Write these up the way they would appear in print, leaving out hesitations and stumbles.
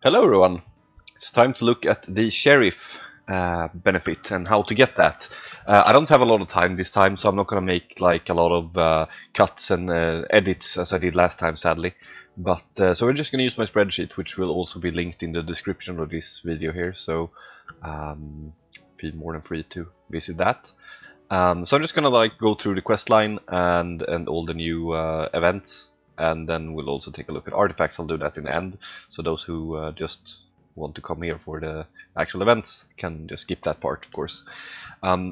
Hello everyone, it's time to look at the sheriff benefit and how to get that. I don't have a lot of time this time, so I'm not going to make like a lot of cuts and edits as I did last time, sadly. But so we're just going to use my spreadsheet, which will also be linked in the description of this video here, so feel more than free to visit that. So I'm just going to like go through the quest line and all the new events. And then we'll also take a look at artifacts. I'll do that in the end. So those who just want to come here for the actual events can just skip that part, of course.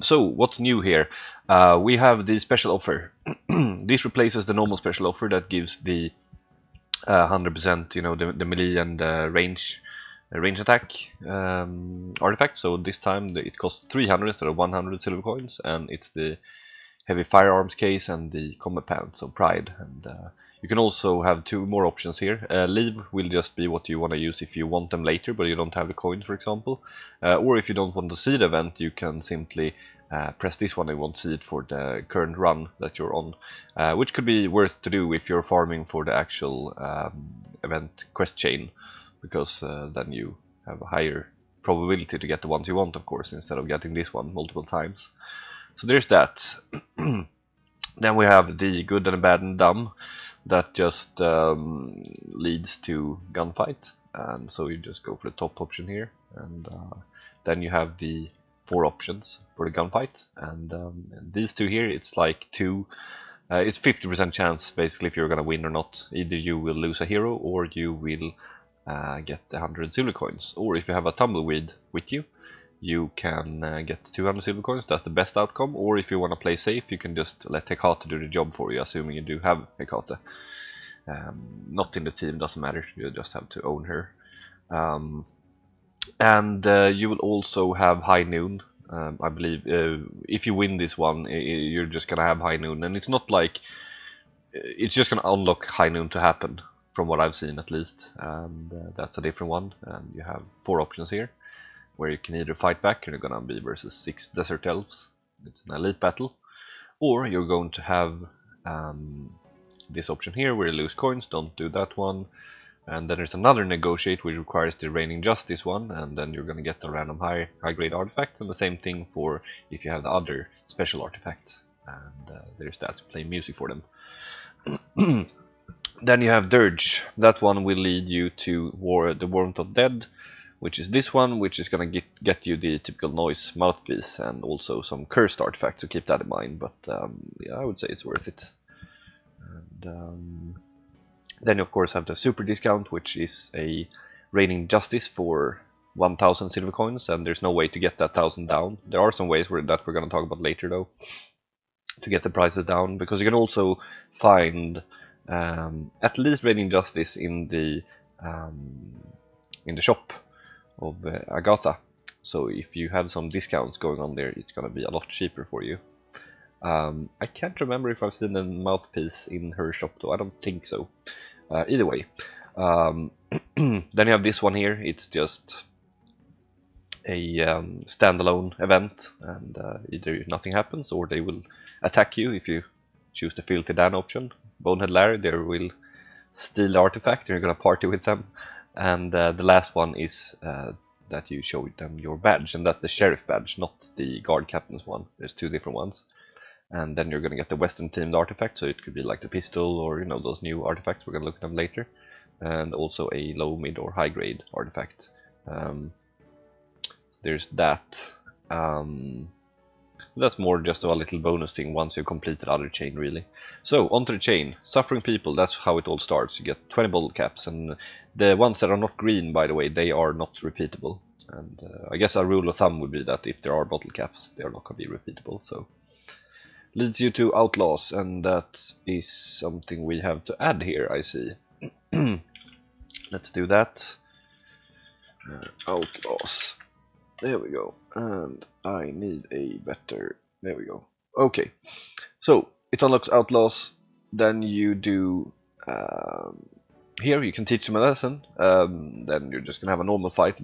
So what's new here? We have the special offer. This replaces the normal special offer that gives the 100%, you know, the melee and range attack artifact. So this time it costs 300 instead of 100 silver coins, and it's the heavy firearms case and the combat pants of pride. And you can also have two more options here. Leave will just be what you want to use if you want them later, but you don't have the coins, for example. Or if you don't want to see the event, you can simply press this one and won't see it for the current run that you're on, which could be worth to do if you're farming for the actual event quest chain, because then you have a higher probability to get the ones you want, of course, instead of getting this one multiple times. So there's that. Then we have the good and bad and dumb. That just leads to gunfight, and so you just go for the top option here, and then you have the 4 options for the gunfight, and these two here, it's like it's 50% chance basically if you're gonna win or not. Either you will lose a hero or you will get the 100 silver coins, or if you have a tumbleweed with you, you can get 200 silver coins. That's the best outcome. Or if you want to play safe, you can just let Hecate do the job for you, assuming you do have Hecate. Not in the team, doesn't matter, you just have to own her. And you will also have high noon. I believe if you win this one, you're just gonna have high noon, and it's not like it's just gonna unlock high noon to happen, from what I've seen at least. And that's a different one, and you have 4 options here, where you can either fight back, and you're gonna be versus 6 desert elves. It's an elite battle, or you're going to have this option here where you lose coins. Don't do that one. And then there's another negotiate, which requires the reigning justice one, and then you're gonna get a random high grade artifact. And the same thing for if you have the other special artifacts. And there's that, play music for them. Then you have dirge. That one will lead you to the warmth of dead, which is this one, which is going to get you the typical noise mouthpiece and also some cursed artifacts, so keep that in mind. But yeah, I would say it's worth it. And then you of course have the super discount, which is a reigning justice for 1000 silver coins, and there's no way to get that 1000 down. There are some ways that we're going to talk about later though, to get the prices down, because you can also find at least reigning justice in the shop of Agatha. So if you have some discounts going on there, it's gonna be a lot cheaper for you. I can't remember if I've seen a mouthpiece in her shop though, I don't think so. Either way, then you have this one here. It's just a standalone event, and either nothing happens or they will attack you if you choose the Filthy Dan option. Bonehead Larry, they will steal the artifact and you're gonna party with them. And the last one is that you show them your badge, and that's the sheriff badge, not the guard captain's one. There's 2 different ones. And then you're going to get the western themed artifact, so it could be like the pistol, or you know, those new artifacts, we're going to look at them later. And also a low, mid or high grade artifact. There's that. That's more just a little bonus thing once you complete the other chain, really. So onto the chain. Suffering people, that's how it all starts. You get 20 bottle caps, and the ones that are not green, by the way, they are not repeatable. And I guess a rule of thumb would be that if there are bottle caps, they are not going to be repeatable. So leads you to outlaws, and that is something we have to add here, I see. Let's do that. Outlaws. There we go. And I need a better... There we go. Okay. So it unlocks outlaws. Then you do... here you can teach them a lesson. Then you're just going to have a normal fight,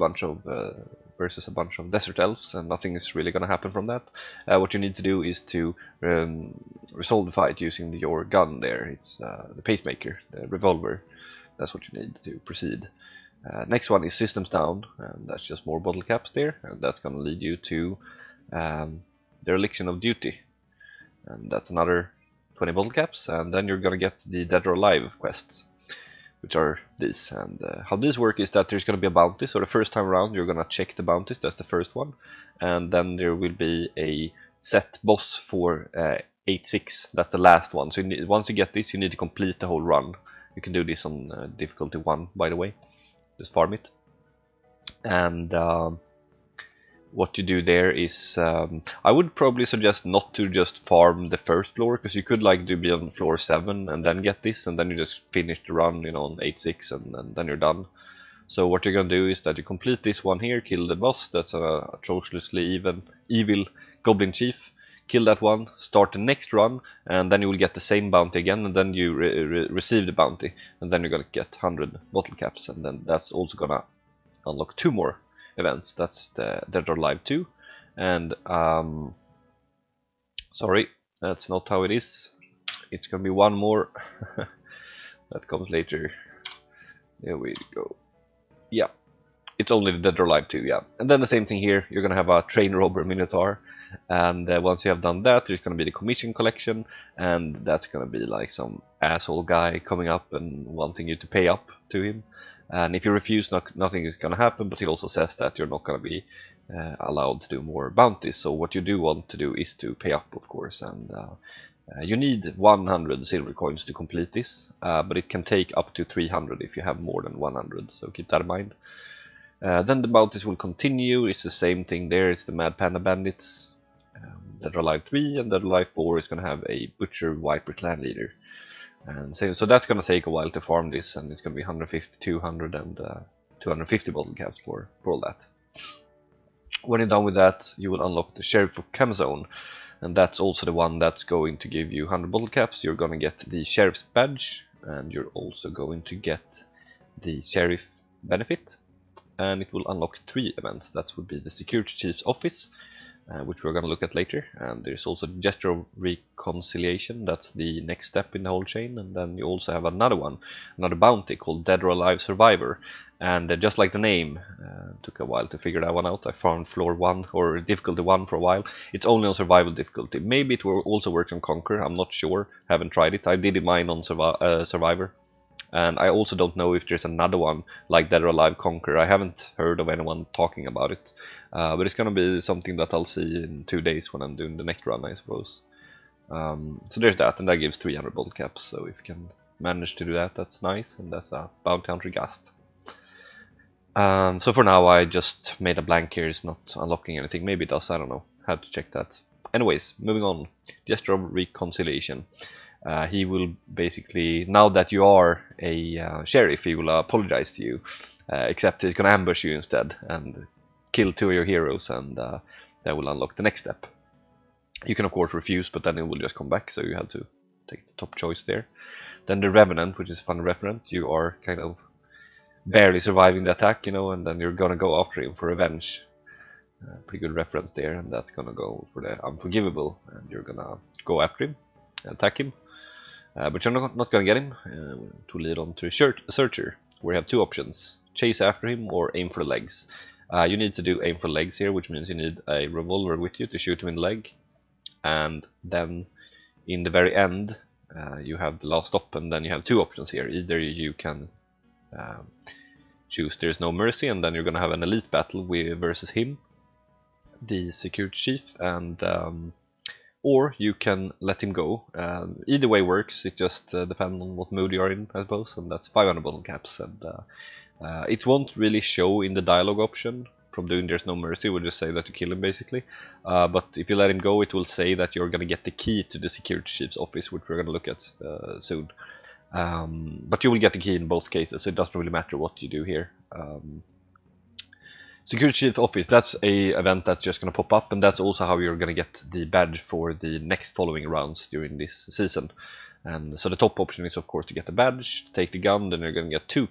versus a bunch of desert elves, and nothing is really going to happen from that. What you need to do is to resolve the fight using your gun there. It's the pacemaker, the revolver. That's what you need to proceed. Next one is systems down, and that's just more bottle caps there, and that's going to lead you to dereliction of duty, and that's another 20 bottle caps, and then you're going to get the Dead or Alive quests, which are these. And how these work is that there's going to be a bounty, so the first time around you're going to check the bounties, that's the first one, and then there will be a set boss for 8-6, that's the last one. So once you get this, you need to complete the whole run. You can do this on difficulty 1, by the way. Just farm it. And what you do there is, I would probably suggest not to just farm the first floor, because you could like be on floor 7 and then get this, and then you just finish the run, you know, on 8-6, and then you're done. So what you're gonna do is that you complete this one here, kill the boss, that's a atrociously evil goblin chief. Kill that one, start the next run, and then you will get the same bounty again, and then you receive the bounty, and then you're gonna get 100 bottle caps, and then that's also gonna unlock 2 more events. That's the Dead or Alive 2, and sorry, that's not how it is. It's gonna be one more that comes later. There we go. Yeah, it's only the Dead or Alive 2, yeah. And then the same thing here, you're gonna have a train robber minotaur. And once you have done that, there's going to be the commission collection, and that's going to be like some asshole guy coming up and wanting you to pay up to him. And if you refuse, nothing is going to happen, but he also says that you're not going to be allowed to do more bounties. So what you do want to do is to pay up, of course, and you need 100 silver coins to complete this, but it can take up to 300 if you have more than 100, so keep that in mind. Then the bounties will continue. It's the same thing there, it's the Mad Panda Bandits. Dead or Alive 3 and Dead or Alive 4 is going to have a Butcher Viper clan leader, and so that's going to take a while to farm this, and it's going to be 150, 200, and 250 bottle caps for all that. When you're done with that, you will unlock the Sheriff of Camzone, and that's also the one that's going to give you 100 bottle caps. You're going to get the Sheriff's badge, and you're also going to get the Sheriff benefit, and it will unlock 3 events. That would be the Security Chief's office, which we're going to look at later, and there's also the Gesture of Reconciliation. That's the next step in the whole chain. And then you also have another one, another bounty called Dead or Alive Survivor, and just like the name, took a while to figure that one out. I found floor 1 or difficulty 1 for a while. It's only on survival difficulty. Maybe it will also work on Conquer, I'm not sure, haven't tried it. I did mine on Survivor. And I also don't know if there's another one like Dead or Alive Conquer. I haven't heard of anyone talking about it. But it's going to be something that I'll see in 2 days when I'm doing the next run, I suppose. So there's that, and that gives 300 bottle caps. So if you can manage to do that, that's nice. And that's a bounty hunter Gast. So for now, I just made a blank here. It's not unlocking anything. Maybe it does, I don't know. Have to check that. Anyways, moving on. Gesture of Reconciliation. He will basically, now that you are a sheriff, he will apologize to you, except he's going to ambush you instead and kill 2 of your heroes, and that will unlock the next step. You can of course refuse, but then it will just come back, so you have to take the top choice there. Then the Revenant, which is a fun referent. You are kind of barely surviving the attack, you know, and then you're going to go after him for revenge. Pretty good reference there, and that's going to go for the Unforgivable, and you're going to go after him, attack him. But you're not going to get him, to lead on to Searcher, where you have 2 options, chase after him or aim for the legs. You need to do aim for the legs here, which means you need a revolver with you to shoot him in the leg. And then in the very end, you have the last stop, and then you have 2 options here. Either you can choose There's No Mercy, and then you're going to have an elite battle versus him, the security chief, and or you can let him go. Either way works, it just depends on what mood you're in, I suppose, and that's 500 bottle caps. And it won't really show in the dialogue option from doing There's No Mercy, it will just say that you kill him basically. But if you let him go, it will say that you're going to get the key to the security chief's office, which we're going to look at soon. But you will get the key in both cases, so it doesn't really matter what you do here. Security Chief Office, that's a event that's just going to pop up, and that's also how you're going to get the badge for the next following rounds during this season. And so the top option is of course to get the badge, to take the gun, then you're going to get 2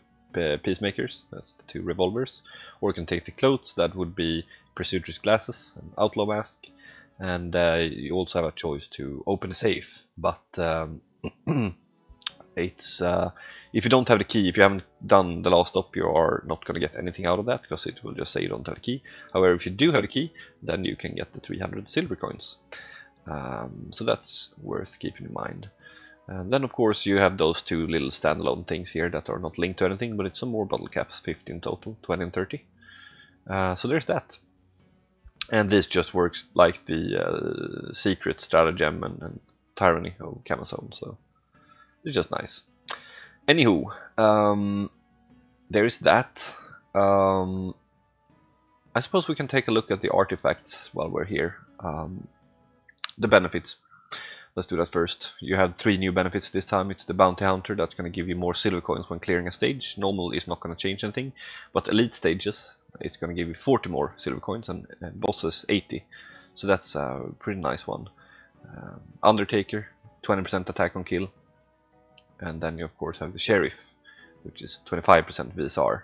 peacemakers, that's the 2 revolvers, or you can take the clothes, that would be Pursuiter's glasses and outlaw mask, and you also have a choice to open a safe, but It's if you don't have the key, if you haven't done the last stop, you are not going to get anything out of that, because it will just say you don't have the key. However, if you do have the key, then you can get the 300 silver coins. So that's worth keeping in mind. And then of course you have those two little standalone things here that are not linked to anything, but it's some more bottle caps, 50 in total, 20 and 30. So there's that. And this just works like the secret stratagem and tyranny of Camazone, so it's just nice. Anywho, there is that. I suppose we can take a look at the artifacts while we're here. The benefits. Let's do that first. You have 3 new benefits this time. It's the Bounty Hunter, that's going to give you more silver coins when clearing a stage. Normal is not going to change anything, but elite stages, it's going to give you 40 more silver coins, and bosses 80. So that's a pretty nice one. Undertaker, 20% attack on kill. And then you of course have the Sheriff, which is 25% VSR.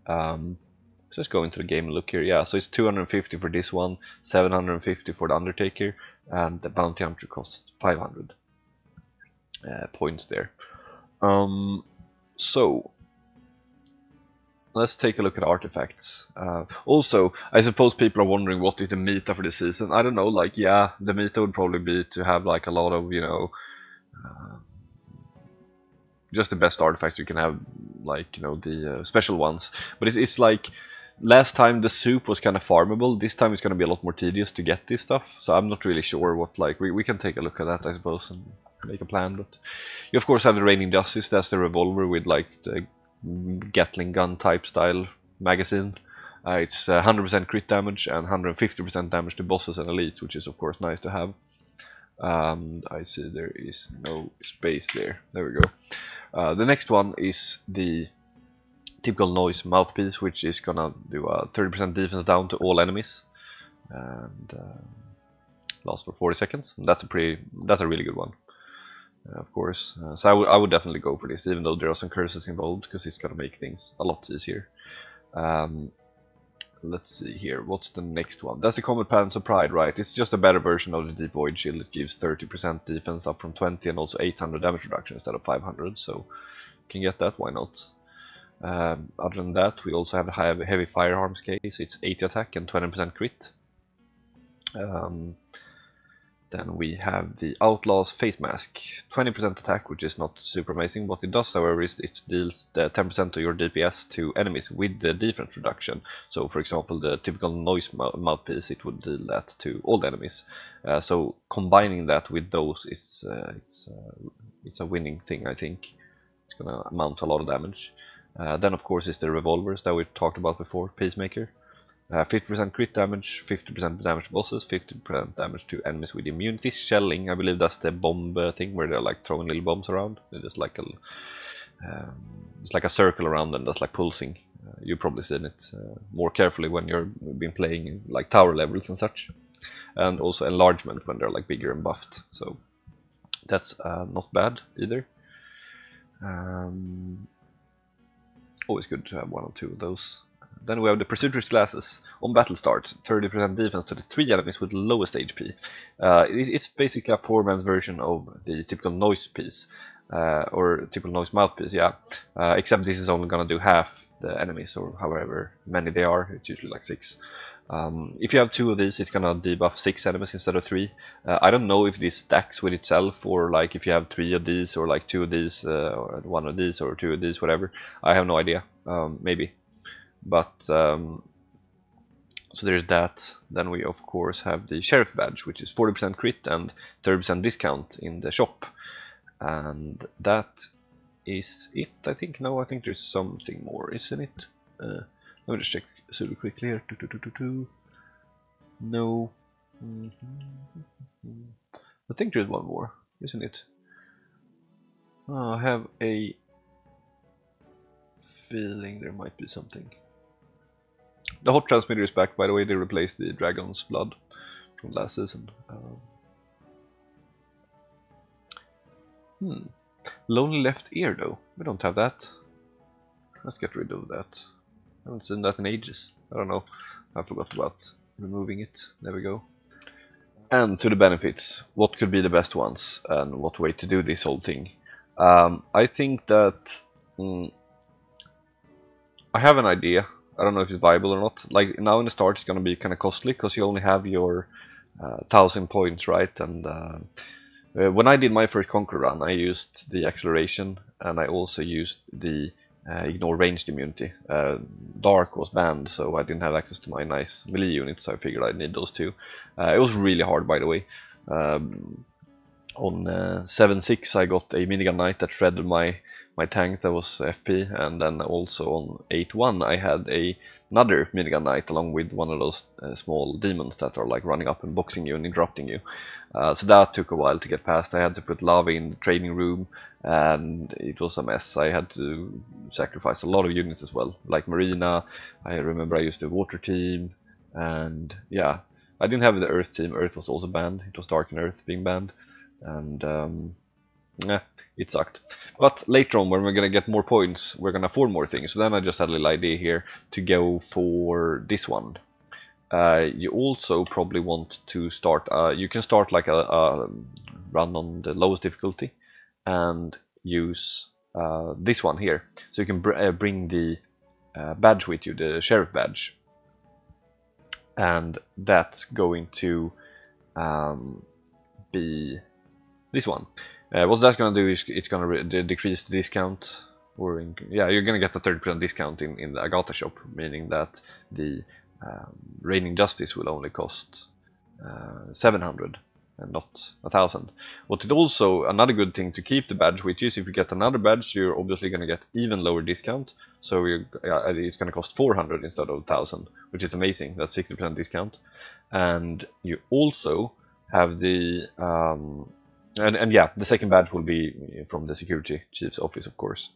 So let's go into the game and look here. Yeah, so it's 250 for this one, 750 for the Undertaker, and the Bounty Hunter costs 500 points there. So let's take a look at artifacts. Also, I suppose people are wondering what is the meta for this season. I don't know, like, yeah, the meta would probably be to have like a lot of, you know, just the best artifacts you can have, like, you know, the special ones. But it's like, last time the soup was kind of farmable, this time it's going to be a lot more tedious to get this stuff. So I'm not really sure what, like, we can take a look at that, I suppose, and make a plan. But you of course have the Reigning Justice, that's the revolver with like the Gatling gun type style magazine. It's 100% crit damage and 150% damage to bosses and elites, which is of course nice to have. I see there is no space there. There we go. The next one is the typical noise mouthpiece, which is gonna do a 30% defense down to all enemies, and lasts for 40 seconds. That's a really good one, of course. So I would definitely go for this, even though there are some curses involved, because it's gonna make things a lot easier. Let's see here, what's the next one? That's the Combat Patterns of Pride, right? It's just a better version of the Deep Void Shield. It gives 30% defense up from 20 and also 800 damage reduction instead of 500, so you can get that, why not? Other than that, we also have the heavy firearms case. It's 80 attack and 20% crit. Then we have the Outlaw's Face Mask, 20% attack, which is not super amazing. What it does, however, is it deals the 10% of your DPS to enemies with the defense reduction. So, for example, the typical noise mouthpiece, it would deal that to all the enemies. So, combining that with those, it's a winning thing, I think. It's gonna amount to a lot of damage. Then, of course, is the revolvers that we talked about before, Peacemaker. 50% crit damage, 50% damage to bosses, 50% damage to enemies with immunity. Shelling, I believe that's the bomb thing where they're like throwing little bombs around. They're just like it's like a circle around them that's like pulsing. You've probably seen it more carefully when you've been playing in like tower levels and such. And also enlargement when they're like bigger and buffed. So that's not bad either. Always good to have one or two of those. Then we have the Pursuiter's Glasses. On battle start, 30% defense to the 3 enemies with lowest HP. It's basically a poor man's version of the typical noise piece, or typical noise mouthpiece, yeah. Except this is only gonna do half the enemies, or however many they are. It's usually like 6. If you have 2 of these, it's gonna debuff 6 enemies instead of 3. I don't know if this stacks with itself, or like if you have 3 of these, or like 2 of these, or 1 of these, or 2 of these, whatever. I have no idea. Maybe. But so there's that. Then we of course have the Sheriff Badge, which is 40% crit and 30% discount in the shop. And that is it, I think. No, I think there's something more, isn't it? Let me just check super quickly here. No. I think there's one more, isn't it? Oh, I have a feeling there might be something. The hot transmitter is back, by the way. They replaced the Dragon's Blood from last season. Lonely Left Ear, though. We don't have that. Let's get rid of that. I haven't seen that in ages. I don't know. I forgot about removing it. There we go. And to the benefits. What could be the best ones, and what way to do this whole thing? I think that I have an idea. I don't know if it's viable or not. Like now in the start, it's gonna be kind of costly because you only have your 1,000 points, right? And when I did my first Conquer run, I used the acceleration and I also used the ignore ranged immunity. Dark was banned, so I didn't have access to my nice melee units, so I figured I'd need those two. It was really hard, by the way. On 7-6 I got a minigun knight that shredded my tank that was FP, and then also on 8-1 I had another minigun knight along with one of those small demons that are like running up and boxing you and interrupting you. So that took a while to get past. I had to put lava in the training room and it was a mess. I had to sacrifice a lot of units as well, like Marina. I remember I used the water team, and yeah, I didn't have the earth team. Earth was also banned. It was Dark and Earth being banned, and yeah, it sucked. But later on, when we're gonna get more points, we're gonna afford more things. So then I just had a little idea here to go for this one. You also probably want to start. You can start like a run on the lowest difficulty, and use this one here. So you can bring the badge with you, the sheriff badge, and that's going to be this one. What that's going to do is it's going to decrease the discount, or yeah, you're going to get a 30% discount in the Agatha shop, meaning that the Reigning Justice will only cost 700 and not 1,000. What it also, another good thing to keep the badge with you is if you get another badge, you're obviously going to get even lower discount. So it's going to cost 400 instead of 1,000, which is amazing. That's 60% discount. And you also have the and yeah, the second badge will be from the security chief's office, of course.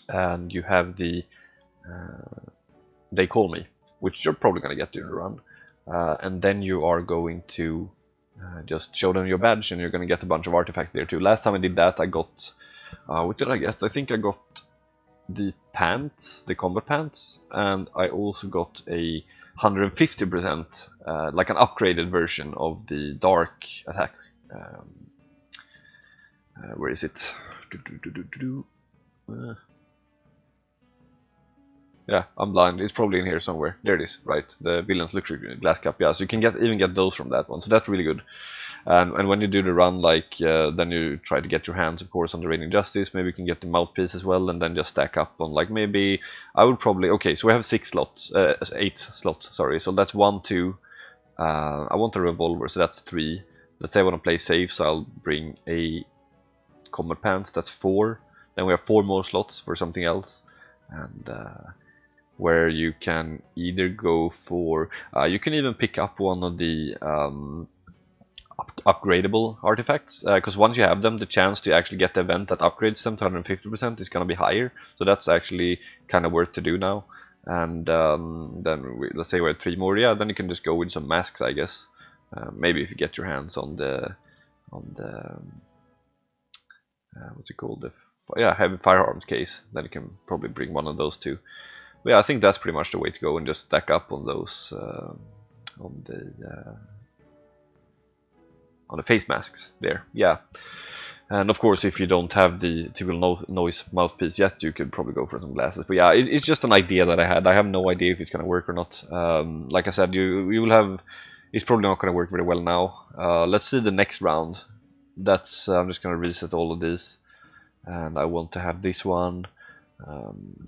And you have the They Call Me, which you're probably going to get during the run. And then you are going to just show them your badge, and you're going to get a bunch of artifacts there too. Last time I did that, I got what did I get? I think I got the pants, the combat pants, and I also got a 150%, like an upgraded version of the dark attack. Where is it? Yeah, I'm blind. It's probably in here somewhere. There it is, right? The Villain's Luxury Glass Cup. Yeah, so you can even get those from that one. So that's really good. And when you do the run, like then you try to get your hands, of course, on the Reigning Justice. Maybe you can get the mouthpiece as well, and then just stack up on like maybe I would probably so we have 8 slots. Sorry, so that's 1, 2. I want a revolver, so that's 3. Let's say I want to play safe, so I'll bring a combat pants. That's 4. Then we have 4 more slots for something else, and where you can either go for you can even pick up one of the upgradable artifacts, because once you have them, the chance to actually get the event that upgrades them to 150% is going to be higher, so that's actually kind of worth to do now. And then let's say we have 3 more, yeah, then you can just go with some masks, I guess. Maybe if you get your hands on the what's it called, heavy firearms case, then you can probably bring one of those too. But yeah, I think that's pretty much the way to go, and just stack up on those on the face masks there. Yeah, and of course, if you don't have the typical noise mouthpiece yet, you could probably go for some glasses. But yeah, it's just an idea that I had. I have no idea if it's going to work or not. Like I said, you will have. It's probably not going to work very well now. Let's see the next round. That's I'm just going to reset all of these, and I want to have this one.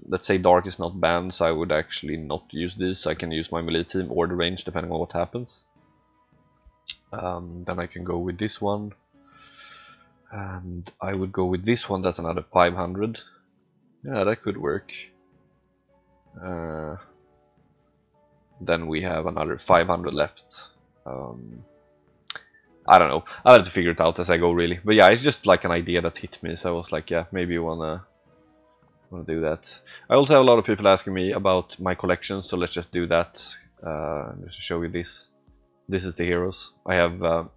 Let's say dark is not banned, so I would actually not use this. I can use my melee team or the range depending on what happens. Then I can go with this one, and I would go with this one. That's another 500. Yeah, that could work. Then we have another 500 left. I don't know. I'll have to figure it out as I go, really. But yeah, it's just like an idea that hit me, so I was like, yeah, maybe you wanna do that. I also have a lot of people asking me about my collection, so let's just do that. Just to show you this. This is the heroes. I have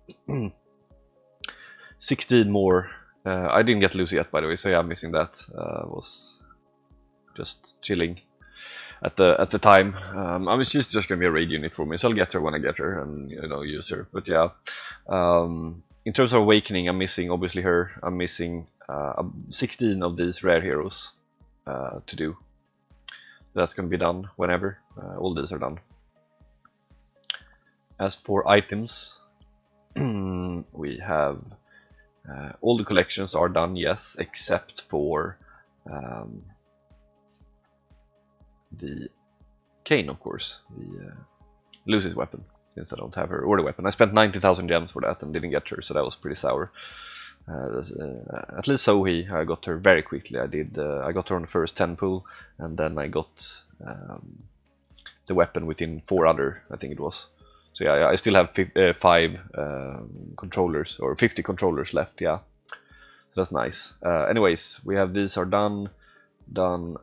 16 more. I didn't get Lucy yet, by the way, so yeah, I'm missing that. Was just chilling at the time. I mean, she's just gonna be a raid unit for me, so I'll get her when I get her and use her. But yeah, in terms of awakening, I'm missing obviously her. I'm missing 16 of these rare heroes to do. That's going to be done whenever. All these are done. As for items, we have all the collections are done, yes, except for the Cane, of course, the Lucy's weapon, since I don't have her order weapon. I spent 90,000 gems for that and didn't get her, so that was pretty sour. At least Zoe, I got her very quickly. I got her on the first 10 pull, and then I got the weapon within 4 other, I think it was. So yeah, I still have 5 controllers, or 50 controllers left, yeah. So that's nice. Anyways, we have these are done. Not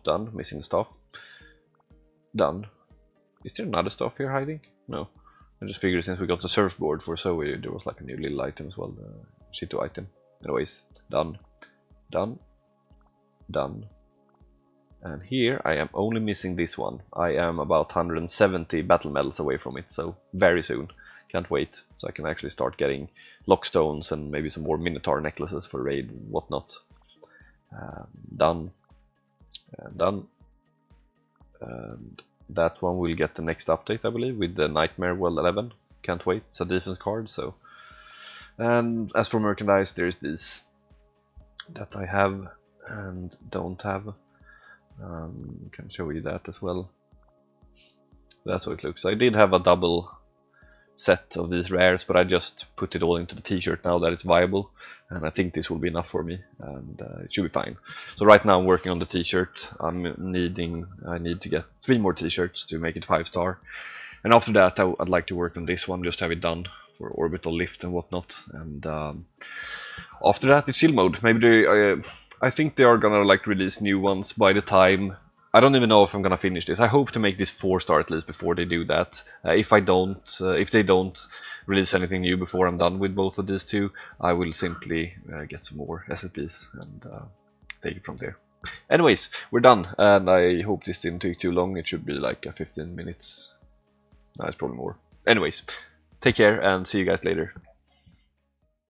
done, missing stuff. Done. Is there another stuff here hiding? No. I just figured since we got the surfboard for Zoe, there was like a new little item as well. Shito item. Anyways, done. And here I am only missing this one. I am about 170 battle medals away from it, so very soon. Can't wait, so I can actually start getting lockstones and maybe some more minotaur necklaces for raid and whatnot. Done. And done. And that one will get the next update, I believe, with the Nightmare World 11. Can't wait, it's a defense card, so. And as for merchandise, there's these that I have and don't have. Can show you that as well. That's how it looks. I did have a double set of these rares, but I just put it all into the t-shirt now that it's viable, and I think this will be enough for me, and it should be fine. So right now I'm working on the t-shirt. I need to get 3 more t-shirts to make it 5-star, and after that I'd like to work on this one, just have it done for orbital lift and whatnot, and after that it's chill mode. Maybe I think they are gonna like release new ones by the time. I don't even know if I'm gonna finish this. I hope to make this 4-star at least before they do that. If they don't release anything new before I'm done with both of these two, I will simply get some more SSPs and take it from there. Anyways, we're done, and I hope this didn't take too long. It should be like 15 minutes. No, it's probably more. Anyways, take care and see you guys later.